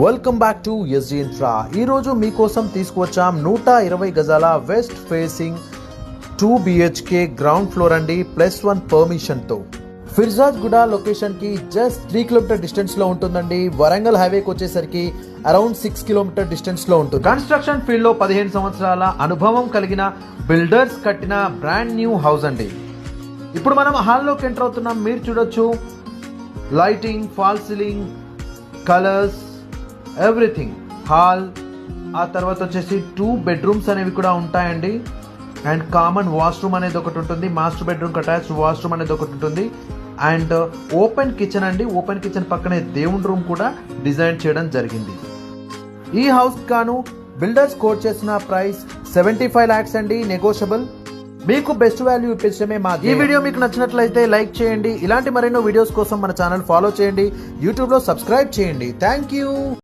Welcome back to SG infra. ఈరోజు మీకోసం తీసుకువచ్చాం 120 గజాల west facing 2 BHK ground floor అండి, +1 పర్మిషన్తో. ఫిర్జాద్ గుడా లొకేషన్కి జస్ట్ 3 కిలోమీటర్ డిస్టెన్స్లో ఉంటుందండి. వరంగల్ హైవేకి వచ్చేసరికి అరౌండ్ 6 కిలోమీటర్ డిస్టెన్స్లో ఉంటుంది. కన్స్ట్రక్షన్ ఫీల్డ్లో 15 సంవత్సరాల అనుభవం కలిగిన బిల్డర్స్ కట్టిన బ్రాండ్ న్యూ హౌస్ అండి. ఇప్పుడు మనం హాల్లోకి ఎంటర్ అవుతున్నాం. మీరు చూడొచ్చు lighting, fall ceiling, colours, everything. Hall, ఆ తర్వాత వచ్చేసి 2 బెడ్రూమ్స్ అనేవి కూడా ఉంటాయండి. అండ్ కామన్ వాష్రూమ్ అనేది ఒకటి ఉంటుంది, మాస్టర్ బెడ్రూమ్ అటాచ్డ్ వాష్రూమ్ అనేది ఒకటి ఉంటుంది. అండ్ ఓపెన్ కిచెన్ అండి. ఓపెన్ కిచెన్ పక్కనే దేవుని రూమ్ కూడా డిజైన్ చేయడం జరిగింది. ఈ హౌస్ గాను బిల్డర్స్ కోట్ చేసిన ప్రైస్ 75 lakhs అండి, నెగోషియబుల్. మీకు బెస్ట్ వాల్యూ ఇప్పించడమే మా. ఈ వీడియో మీకు నచ్చినట్లయితే లైక్ చేయండి. ఇలాంటి మరెన్నో వీడియోస్ కోసం మన ఛానల్ ఫాలో చేయండి. యూట్యూబ్లో సబ్స్క్రైబ్ చేయండి. Thank you.